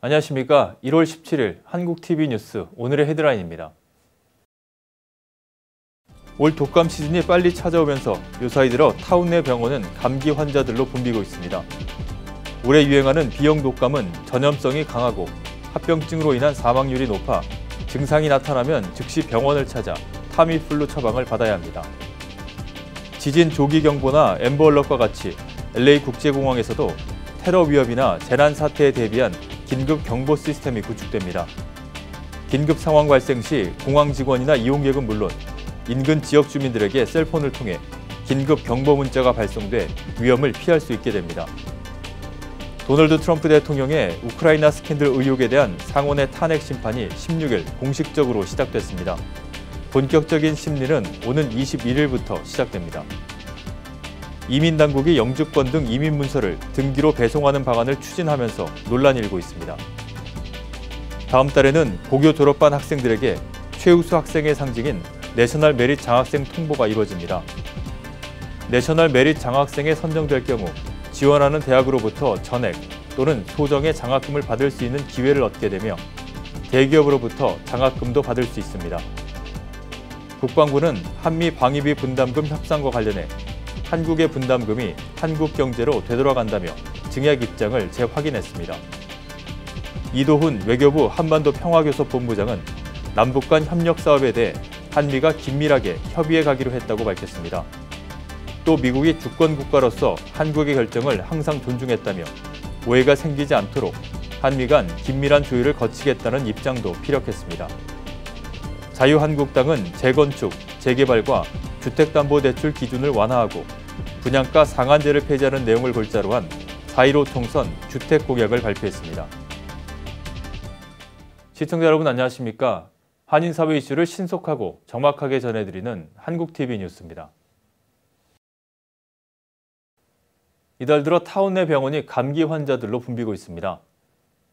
안녕하십니까. 1월 17일 한국TV 뉴스 오늘의 헤드라인입니다. 올 독감 시즌이 빨리 찾아오면서 요사이 들어 타운 내 병원은 감기 환자들로 붐비고 있습니다. 올해 유행하는 B형 독감은 전염성이 강하고 합병증으로 인한 사망률이 높아 증상이 나타나면 즉시 병원을 찾아 타미플루 처방을 받아야 합니다. 지진 조기경보나 앰버얼럿과 같이 LA 국제공항에서도 테러 위협이나 재난 사태에 대비한 긴급 경보 시스템이 구축됩니다. 긴급 상황 발생 시 공항 직원이나 이용객은 물론 인근 지역 주민들에게 셀폰을 통해 긴급 경보 문자가 발송돼 위험을 피할 수 있게 됩니다. 도널드 트럼프 대통령의 우크라이나 스캔들 의혹에 대한 상원의 탄핵 심판이 16일 공식적으로 시작됐습니다. 본격적인 심리는 오는 21일부터 시작됩니다. 이민당국이 영주권 등 이민 문서를 등기로 배송하는 방안을 추진하면서 논란이 일고 있습니다. 다음 달에는 고교 졸업반 학생들에게 최우수 학생의 상징인 내셔널 메릿 장학생 통보가 이루어집니다. 내셔널 메릿 장학생에 선정될 경우 지원하는 대학으로부터 전액 또는 소정의 장학금을 받을 수 있는 기회를 얻게 되며 대기업으로부터 장학금도 받을 수 있습니다. 국방부는 한미 방위비 분담금 협상과 관련해 한국의 분담금이 한국 경제로 되돌아간다며 증액 입장을 재확인했습니다. 이도훈 외교부 한반도 평화교섭본부장은 남북 간 협력 사업에 대해 한미가 긴밀하게 협의해 가기로 했다고 밝혔습니다. 또 미국이 주권 국가로서 한국의 결정을 항상 존중했다며 오해가 생기지 않도록 한미 간 긴밀한 조율을 거치겠다는 입장도 피력했습니다. 자유한국당은 재건축, 재개발과 주택담보대출 기준을 완화하고 분양가 상한제를 폐지하는 내용을 골자로 한 4.15 총선 주택공약을 발표했습니다. 시청자 여러분 안녕하십니까? 한인사회 이슈를 신속하고 정확하게 전해드리는 한국TV 뉴스입니다. 이달 들어 타운 내 병원이 감기 환자들로 붐비고 있습니다.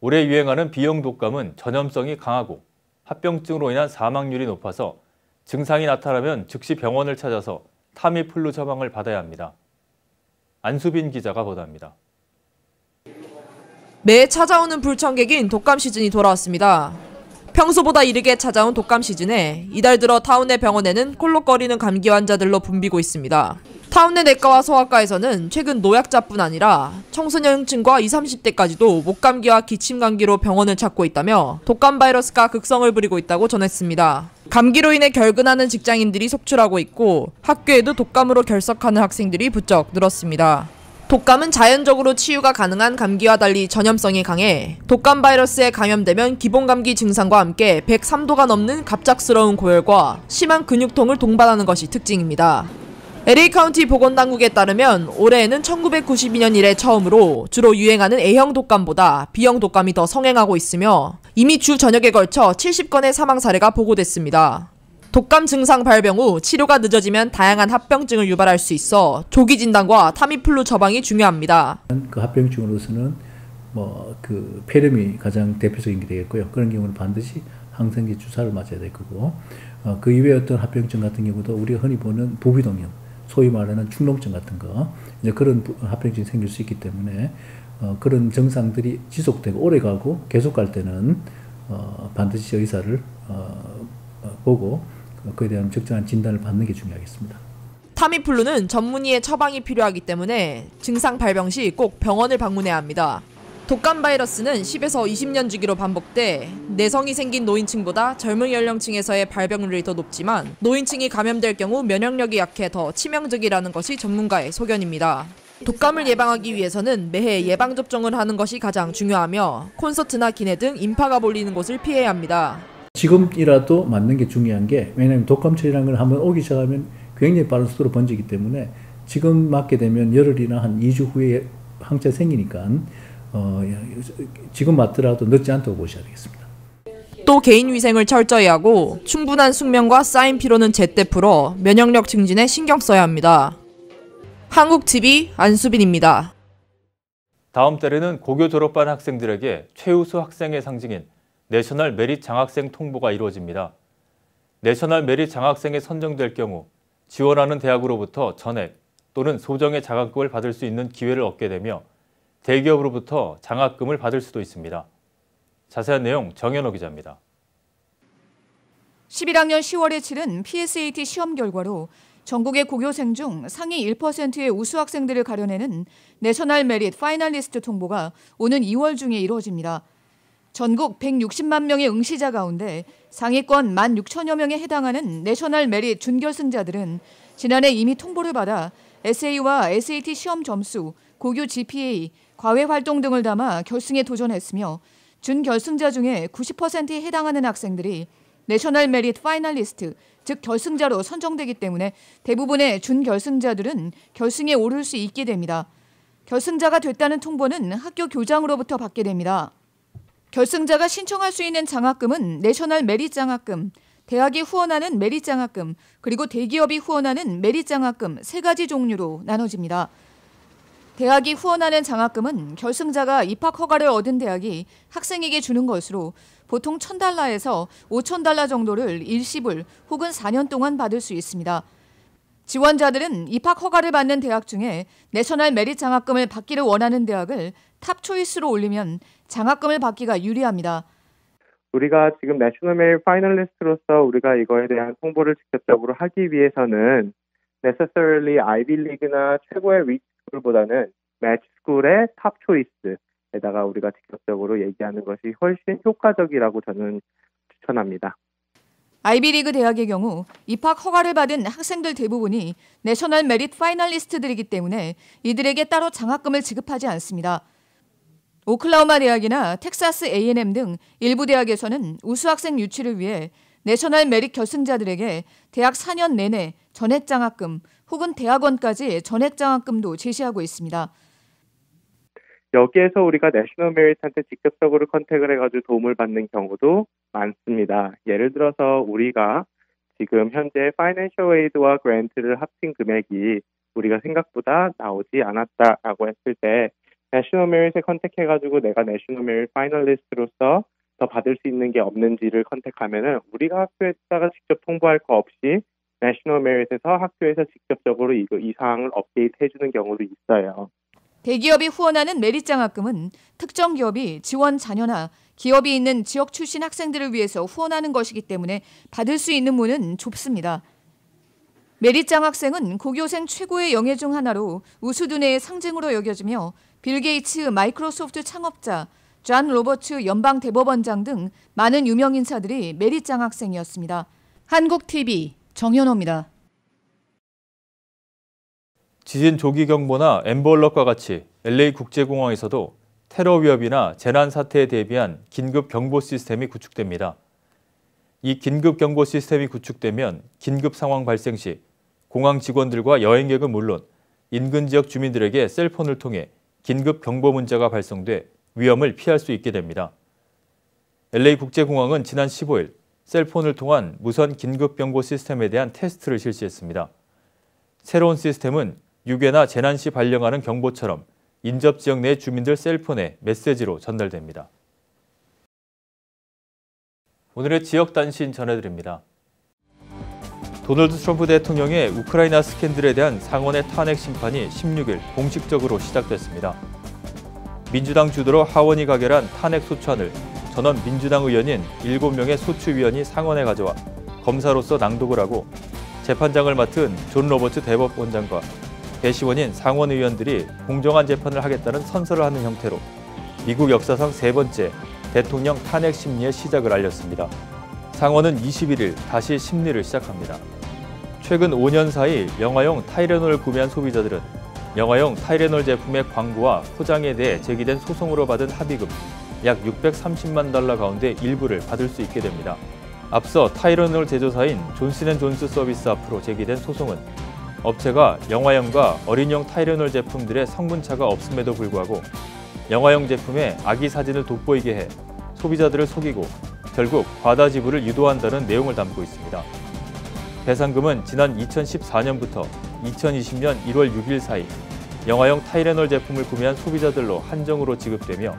올해 유행하는 B형 독감은 전염성이 강하고 합병증으로 인한 사망률이 높아서 증상이 나타나면 즉시 병원을 찾아서 타미플루 처방을 받아야 합니다. 안수빈 기자가 보도합니다. 매해 찾아오는 불청객인 독감 시즌이 돌아왔습니다. 평소보다 이르게 찾아온 독감 시즌에 이달 들어 타운 내 병원에는 콜록거리는 감기 환자들로 붐비고 있습니다. 타운 내 내과와 소아과에서는 최근 노약자뿐 아니라 청소년층과 20, 30대까지도 목감기와 기침감기로 병원을 찾고 있다며 독감 바이러스가 극성을 부리고 있다고 전했습니다. 감기로 인해 결근하는 직장인들이 속출하고 있고 학교에도 독감으로 결석하는 학생들이 부쩍 늘었습니다. 독감은 자연적으로 치유가 가능한 감기와 달리 전염성이 강해 독감 바이러스에 감염되면 기본 감기 증상과 함께 103도가 넘는 갑작스러운 고열과 심한 근육통을 동반하는 것이 특징입니다. LA 카운티 보건당국에 따르면 올해에는 1992년 이래 처음으로 주로 유행하는 A형 독감보다 B형 독감이 더 성행하고 있으며 이미 주 전역에 걸쳐 70건의 사망 사례가 보고됐습니다. 독감 증상 발병 후 치료가 늦어지면 다양한 합병증을 유발할 수 있어 조기 진단과 타미플루 처방이 중요합니다. 그 합병증으로서는 폐렴이 가장 대표적인 게 되겠고요. 그런 경우는 반드시 항생제 주사를 맞아야 될 거고, 그 이외의 어떤 합병증 같은 경우도 우리가 흔히 보는 부비동형, 소위 말하는 축농증 같은 거, 이제 그런 합병증이 생길 수 있기 때문에 그런 증상들이 지속되고 오래가고 계속 갈 때는 반드시 의사를 보고 그에 대한 적절한 진단을 받는 게 중요하겠습니다. 타미플루는 전문의의 처방이 필요하기 때문에 증상 발병 시 꼭 병원을 방문해야 합니다. 독감 바이러스는 10에서 20년 주기로 반복돼 내성이 생긴 노인층보다 젊은 연령층에서의 발병률이 더 높지만 노인층이 감염될 경우 면역력이 약해 더 치명적이라는 것이 전문가의 소견입니다. 독감을 예방하기 위해서는 매해 예방접종을 하는 것이 가장 중요하며 콘서트나 기내 등 인파가 몰리는 곳을 피해야 합니다. 지금이라도 맞는 게 중요한 게, 왜냐하면 독감철이라는 걸 한번 오기 시작하면 굉장히 빠른 속도로 번지기 때문에 지금 맞게 되면 열흘이나 한 2주 후에 항체가 생기니까 지금 맞더라도 늦지 않다고 보셔야 되겠습니다. 또 개인 위생을 철저히 하고 충분한 숙면과 쌓인 피로는 제때 풀어 면역력 증진에 신경 써야 합니다. 한국TV 안수빈입니다. 다음 달에는 고교 졸업반 학생들에게 최우수 학생의 상징인 내셔널 메릿 장학생 통보가 이루어집니다. 내셔널 메릿 장학생에 선정될 경우 지원하는 대학으로부터 전액 또는 소정의 장학금을 받을 수 있는 기회를 얻게 되며 대기업으로부터 장학금을 받을 수도 있습니다. 자세한 내용 정현호 기자입니다. 11학년 10월에 치른 PSAT 시험 결과로 전국의 고교생 중 상위 1%의 우수 학생들을 가려내는 내셔널 메릿 파이널리스트 통보가 오는 2월 중에 이루어집니다. 전국 160만 명의 응시자 가운데 상위권 16,000여 명에 해당하는 내셔널 메릿 준결승자들은 지난해 이미 통보를 받아 SA와 SAT 시험 점수, 고교 GPA, 과외 활동 등을 담아 결승에 도전했으며 준결승자 중에 90%에 해당하는 학생들이 내셔널 메릿 파이널리스트, 즉 결승자로 선정되기 때문에 대부분의 준결승자들은 결승에 오를 수 있게 됩니다. 결승자가 됐다는 통보는 학교 교장으로부터 받게 됩니다. 결승자가 신청할 수 있는 장학금은 내셔널 메릿 장학금, 대학이 후원하는 메릿 장학금, 그리고 대기업이 후원하는 메릿 장학금 3가지 종류로 나눠집니다. 대학이 후원하는 장학금은 결승자가 입학 허가를 얻은 대학이 학생에게 주는 것으로 보통 $1,000에서 $5,000 정도를 일시불 혹은 4년 동안 받을 수 있습니다. 지원자들은 입학 허가를 받는 대학 중에 내셔널 메릿 장학금을 받기를 원하는 대학을 탑 초이스로 올리면 장학금을 받기가 유리합니다. 우리가 지금 내셔널 메릿 파이널리스트로서 우리가 이거에 대한 홍보를 직접적으로 하기 위해서는 necessarily 아이비 리그나 최고의 위스쿨보다는 매치 스쿨의 탑 초이스에다가 우리가 직접적으로 얘기하는 것이 훨씬 효과적이라고 저는 추천합니다. 아이비리그 대학의 경우 입학 허가를 받은 학생들 대부분이 내셔널 메릿 파이널리스트들이기 때문에 이들에게 따로 장학금을 지급하지 않습니다. 오클라호마 대학이나 텍사스 A&M 등 일부 대학에서는 우수 학생 유치를 위해 내셔널 메릿 결승자들에게 대학 4년 내내 전액 장학금 혹은 대학원까지 전액 장학금도 제시하고 있습니다. 여기에서 우리가 내셔널 메릿한테 직접적으로 컨택을 해가지고 도움을 받는 경우도 많습니다. 예를 들어서 우리가 지금 현재 파이낸셜 에이드와 그랜트를 합친 금액이 우리가 생각보다 나오지 않았다라고 했을 때 내셔널 메릿에 컨택해가지고 내가 내셔널 메릿 파이널리스트로서 더 받을 수 있는 게 없는지를 컨택하면은 우리가 학교에다가 직접 통보할 거 없이 내셔널 메릿에서 학교에서 직접적으로 이 사항을 업데이트 해주는 경우도 있어요. 대기업이 후원하는 메릿 장학금은 특정 기업이 지원 자녀나 기업이 있는 지역 출신 학생들을 위해서 후원하는 것이기 때문에 받을 수 있는 문은 좁습니다. 메릿 장학생은 고교생 최고의 영예 중 하나로 우수 두뇌의 상징으로 여겨지며 빌 게이츠 마이크로소프트 창업자, 존 로버츠 연방 대법원장 등 많은 유명 인사들이 메릿 장학생이었습니다. 한국TV 정현호입니다. 지진 조기 경보나 앰버얼럿과 같이 LA 국제공항에서도 테러 위협이나 재난 사태에 대비한 긴급 경보 시스템이 구축됩니다. 이 긴급 경보 시스템이 구축되면 긴급 상황 발생 시 공항 직원들과 여행객은 물론 인근 지역 주민들에게 셀폰을 통해 긴급 경보 문자가 발송돼 위험을 피할 수 있게 됩니다. LA 국제공항은 지난 15일 셀폰을 통한 무선 긴급 경보 시스템에 대한 테스트를 실시했습니다. 새로운 시스템은 유괴나 재난 시 발령하는 경보처럼 인접 지역 내 주민들 셀폰에 메시지로 전달됩니다. 오늘의 지역 단신 전해드립니다. 도널드 트럼프 대통령의 우크라이나 스캔들에 대한 상원의 탄핵 심판이 16일 공식적으로 시작됐습니다. 민주당 주도로 하원이 가결한 탄핵 소추안을 전원 민주당 의원인 7명의 소추위원이 상원에 가져와 검사로서 낭독을 하고 재판장을 맡은 존 로버츠 대법원장과 배시원인 상원 의원들이 공정한 재판을 하겠다는 선서를 하는 형태로 미국 역사상 3번째 대통령 탄핵 심리의 시작을 알렸습니다. 상원은 21일 다시 심리를 시작합니다. 최근 5년 사이 영화용 타이레놀을 구매한 소비자들은 영화용 타이레놀 제품의 광고와 포장에 대해 제기된 소송으로 받은 합의금 약 $630만 가운데 일부를 받을 수 있게 됩니다. 앞서 타이레놀 제조사인 존슨앤존스 서비스 앞으로 제기된 소송은 업체가 영화용과 어린용 타이레놀 제품들의 성분차가 없음에도 불구하고 영화용 제품에 아기 사진을 돋보이게 해 소비자들을 속이고 결국 과다 지불을 유도한다는 내용을 담고 있습니다. 배상금은 지난 2014년부터 2020년 1월 6일 사이 영화용 타이레놀 제품을 구매한 소비자들로 한정으로 지급되며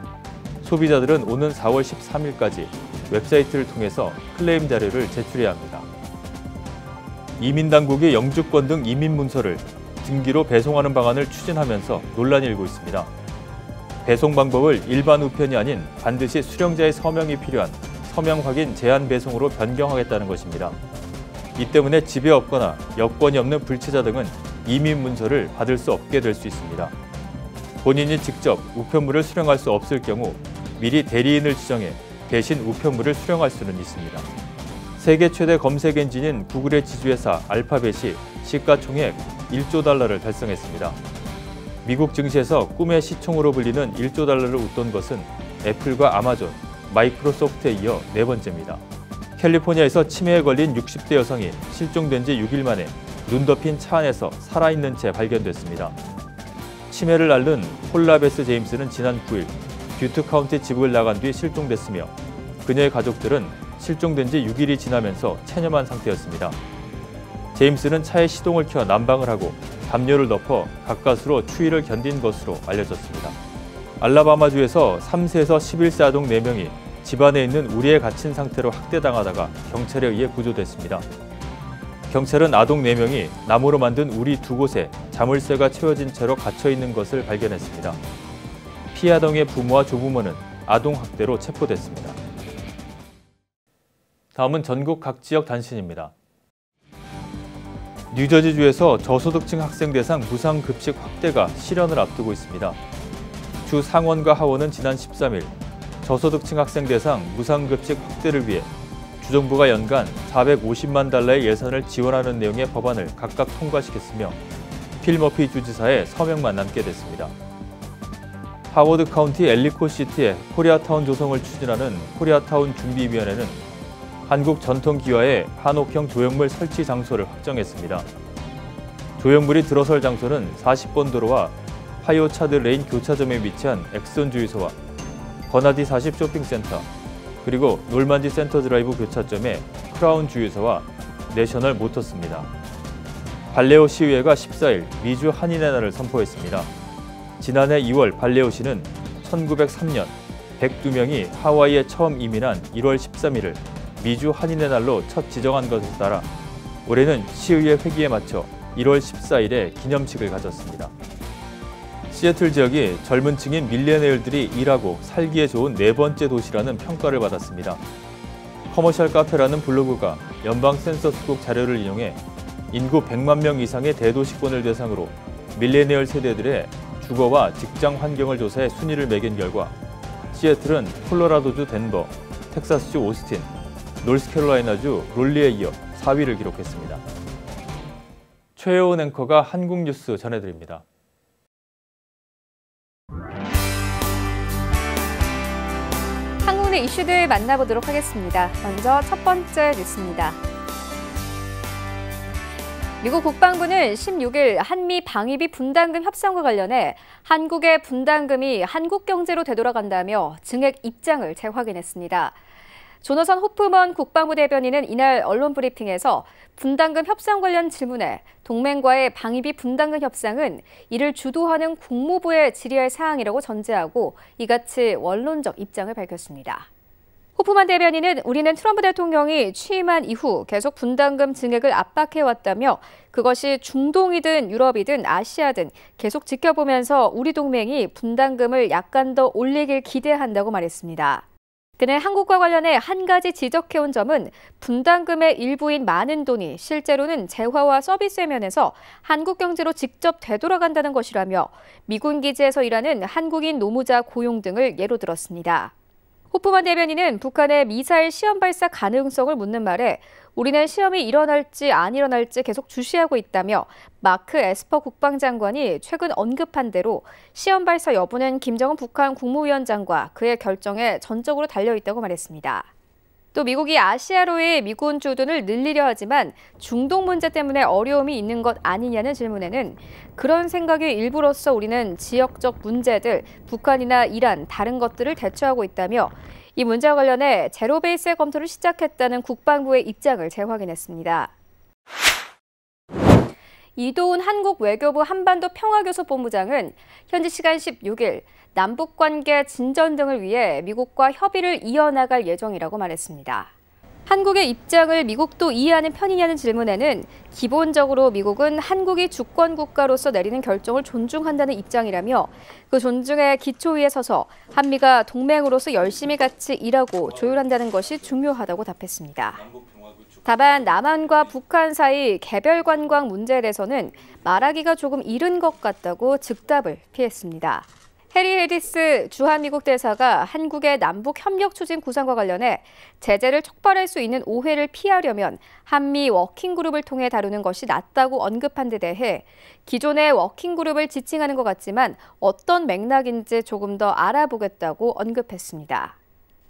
소비자들은 오는 4월 13일까지 웹사이트를 통해서 클레임 자료를 제출해야 합니다. 이민당국이 영주권 등 이민 문서를 등기로 배송하는 방안을 추진하면서 논란이 일고 있습니다. 배송 방법을 일반 우편이 아닌 반드시 수령자의 서명이 필요한 서명 확인 제한 배송으로 변경하겠다는 것입니다. 이 때문에 집에 없거나 여권이 없는 불체자 등은 이민 문서를 받을 수 없게 될 수 있습니다. 본인이 직접 우편물을 수령할 수 없을 경우 미리 대리인을 지정해 대신 우편물을 수령할 수는 있습니다. 세계 최대 검색 엔진인 구글의 지주회사 알파벳이 시가총액 1조 달러를 달성했습니다. 미국 증시에서 꿈의 시총으로 불리는 1조 달러를 웃돈 것은 애플과 아마존, 마이크로소프트에 이어 네 번째입니다. 캘리포니아에서 치매에 걸린 60대 여성이 실종된 지 6일 만에 눈 덮인 차 안에서 살아있는 채 발견됐습니다. 치매를 앓는 폴라베스 제임스는 지난 9일 뷰트 카운티 집을 나간 뒤 실종됐으며 그녀의 가족들은 실종된 지 6일이 지나면서 체념한 상태였습니다. 제임스는 차에 시동을 켜 난방을 하고 담요를 덮어 가까스로 추위를 견딘 것으로 알려졌습니다. 알라바마주에서 3세에서 11세 아동 4명이 집안에 있는 우리에 갇힌 상태로 학대당하다가 경찰에 의해 구조됐습니다. 경찰은 아동 4명이 나무로 만든 우리 2곳에 자물쇠가 채워진 채로 갇혀있는 것을 발견했습니다. 피해 아동의 부모와 조부모는 아동 학대로 체포됐습니다. 다음은 전국 각 지역 단신입니다. 뉴저지주에서 저소득층 학생 대상 무상급식 확대가 실현을 앞두고 있습니다. 주 상원과 하원은 지난 13일 저소득층 학생 대상 무상급식 확대를 위해 주정부가 연간 450만 달러의 예산을 지원하는 내용의 법안을 각각 통과시켰으며 필 머피 주지사의 서명만 남게 됐습니다. 하워드 카운티 엘리코시티의 코리아타운 조성을 추진하는 코리아타운 준비위원회는 한국 전통기와의 한옥형 조형물 설치 장소를 확정했습니다. 조형물이 들어설 장소는 40번 도로와 파이오차드 레인 교차점에 위치한 엑선 주유소와 버나디 40 쇼핑센터, 그리고 놀만디 센터 드라이브 교차점의 크라운 주유소와 내셔널 모터스입니다. 발레오 시의회가 14일 미주 한인의 날을 선포했습니다. 지난해 2월 발레오시는 1903년 102명이 하와이에 처음 이민한 1월 13일을 미주 한인의 날로 첫 지정한 것에 따라 올해는 시의회 회기에 맞춰 1월 14일에 기념식을 가졌습니다. 시애틀 지역이 젊은 층인 밀레니얼들이 일하고 살기에 좋은 네 번째 도시라는 평가를 받았습니다. 커머셜 카페라는 블로그가 연방 센서스국 자료를 인용해 인구 100만 명 이상의 대도시권을 대상으로 밀레니얼 세대들의 주거와 직장 환경을 조사해 순위를 매긴 결과 시애틀은 콜로라도주 덴버, 텍사스주 오스틴, 노스캐롤라이나주 롤리에 이어 4위를 기록했습니다. 최혜원 앵커가 한국 뉴스 전해드립니다. 한국내 이슈들 만나보도록 하겠습니다. 먼저 첫 번째 뉴스입니다. 미국 국방부는 16일 한미 방위비 분담금 협상과 관련해 한국의 분담금이 한국 경제로 되돌아간다며 증액 입장을 재확인했습니다. 조너선 호프먼 국방부 대변인은 이날 언론 브리핑에서 분담금 협상 관련 질문에 동맹과의 방위비 분담금 협상은 이를 주도하는 국무부에 질의할 사항이라고 전제하고 이같이 원론적 입장을 밝혔습니다. 호프만 대변인은 우리는 트럼프 대통령이 취임한 이후 계속 분담금 증액을 압박해왔다며 그것이 중동이든 유럽이든 아시아든 계속 지켜보면서 우리 동맹이 분담금을 약간 더 올리길 기대한다고 말했습니다. 그는 한국과 관련해 한 가지 지적해온 점은 분담금의 일부인 많은 돈이 실제로는 재화와 서비스의 면에서 한국 경제로 직접 되돌아간다는 것이라며 미군 기지에서 일하는 한국인 노무자 고용 등을 예로 들었습니다. 호프만 대변인은 북한의 미사일 시험 발사 가능성을 묻는 말에 우리는 시험이 일어날지 안 일어날지 계속 주시하고 있다며 마크 에스퍼 국방장관이 최근 언급한 대로 시험 발사 여부는 김정은 북한 국무위원장과 그의 결정에 전적으로 달려있다고 말했습니다. 또 미국이 아시아로의 미군 주둔을 늘리려 하지만 중동 문제 때문에 어려움이 있는 것 아니냐는 질문에는 그런 생각의 일부로서 우리는 지역적 문제들, 북한이나 이란, 다른 것들을 대처하고 있다며 이 문제와 관련해 제로 베이스의 검토를 시작했다는 국방부의 입장을 재확인했습니다. 이도훈 한국 외교부 한반도 평화교섭본부장은 현지 시간 16일 남북관계 진전 등을 위해 미국과 협의를 이어나갈 예정이라고 말했습니다. 한국의 입장을 미국도 이해하는 편이냐는 질문에는 기본적으로 미국은 한국이 주권 국가로서 내리는 결정을 존중한다는 입장이라며 그 존중의 기초 위에 서서 한미가 동맹으로서 열심히 같이 일하고 조율한다는 것이 중요하다고 답했습니다. 다만 남한과 북한 사이 개별 관광 문제에 대해서는 말하기가 조금 이른 것 같다고 즉답을 피했습니다. 해리 해리스 주한미국 대사가 한국의 남북 협력 추진 구상과 관련해 제재를 촉발할 수 있는 오해를 피하려면 한미 워킹그룹을 통해 다루는 것이 낫다고 언급한 데 대해 기존의 워킹그룹을 지칭하는 것 같지만 어떤 맥락인지 조금 더 알아보겠다고 언급했습니다.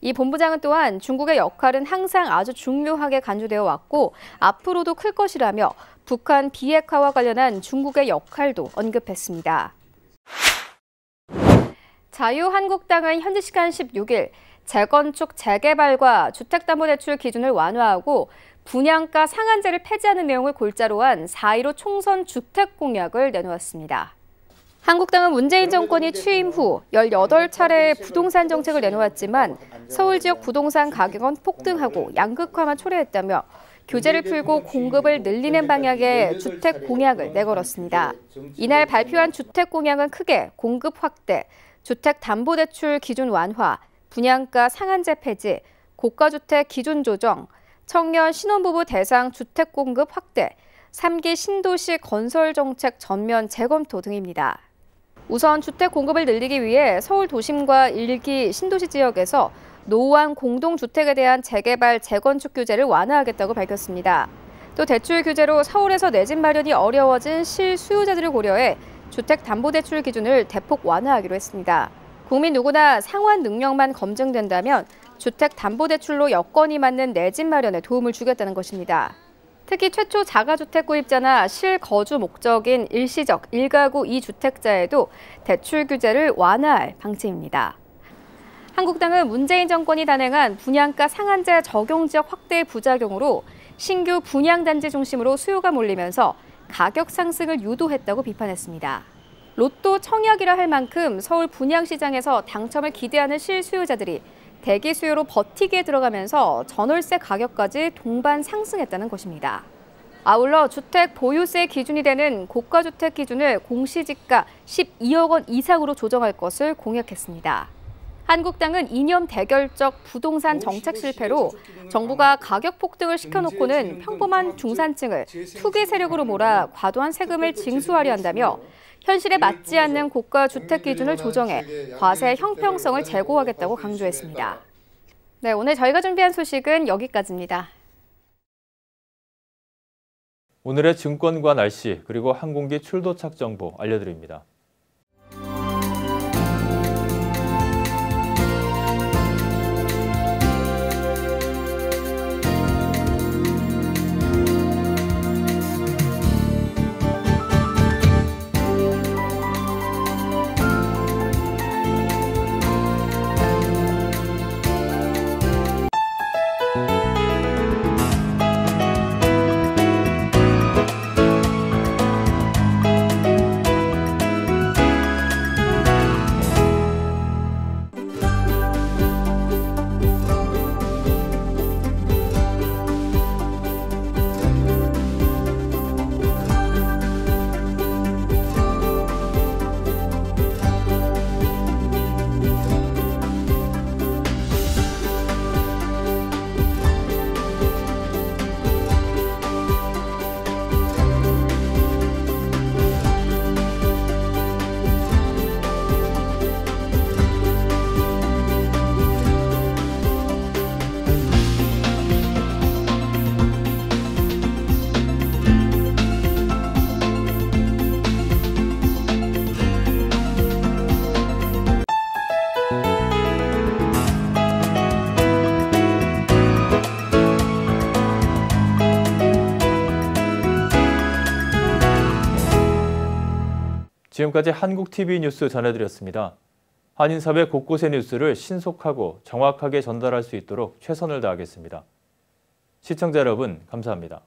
이 본부장은 또한 중국의 역할은 항상 아주 중요하게 간주되어 왔고 앞으로도 클 것이라며 북한 비핵화와 관련한 중국의 역할도 언급했습니다. 자유한국당은 현지 시간 16일 재건축, 재개발과 주택담보대출 기준을 완화하고 분양가 상한제를 폐지하는 내용을 골자로 한 4.15 총선 주택공약을 내놓았습니다. 한국당은 문재인 정권이 취임 후 18차례의 부동산 정책을 내놓았지만 서울 지역 부동산 가격은 폭등하고 양극화만 초래했다며 규제를 풀고 공급을 늘리는 방향의 주택 공약을 내걸었습니다. 이날 발표한 주택 공약은 크게 공급 확대, 주택담보대출 기준 완화, 분양가 상한제 폐지, 고가주택 기준 조정, 청년 신혼부부 대상 주택 공급 확대, 3기 신도시 건설 정책 전면 재검토 등입니다. 우선 주택 공급을 늘리기 위해 서울 도심과 1기 신도시 지역에서 노후한 공동주택에 대한 재개발, 재건축 규제를 완화하겠다고 밝혔습니다. 또 대출 규제로 서울에서 내 집 마련이 어려워진 실수요자들을 고려해 주택담보대출 기준을 대폭 완화하기로 했습니다. 국민 누구나 상환 능력만 검증된다면 주택담보대출로 여건이 맞는 내 집 마련에 도움을 주겠다는 것입니다. 특히 최초 자가주택 구입자나 실거주 목적인 일시적 1가구 2주택자에도 대출 규제를 완화할 방침입니다. 한국당은 문재인 정권이 단행한 분양가 상한제 적용 지역 확대의 부작용으로 신규 분양단지 중심으로 수요가 몰리면서 가격 상승을 유도했다고 비판했습니다. 로또 청약이라 할 만큼 서울 분양시장에서 당첨을 기대하는 실수요자들이 대기 수요로 버티기에 들어가면서 전월세 가격까지 동반 상승했다는 것입니다. 아울러 주택 보유세 기준이 되는 고가주택 기준을 공시지가 12억 원 이상으로 조정할 것을 공약했습니다. 한국당은 이념 대결적 부동산 정책 실패로 정부가 가격 폭등을 시켜놓고는 평범한 중산층을 투기 세력으로 몰아 과도한 세금을 징수하려 한다며 현실에 맞지 않는 고가 주택 기준을 조정해 과세 형평성을 제고하겠다고 강조했습니다. 네, 오늘 저희가 준비한 소식은 여기까지입니다. 오늘의 증권과 날씨 그리고 항공기 출도착 정보 알려드립니다. 지금까지 한국TV 뉴스 전해드렸습니다. 한인사회 곳곳의 뉴스를 신속하고 정확하게 전달할 수 있도록 최선을 다하겠습니다. 시청자 여러분, 감사합니다.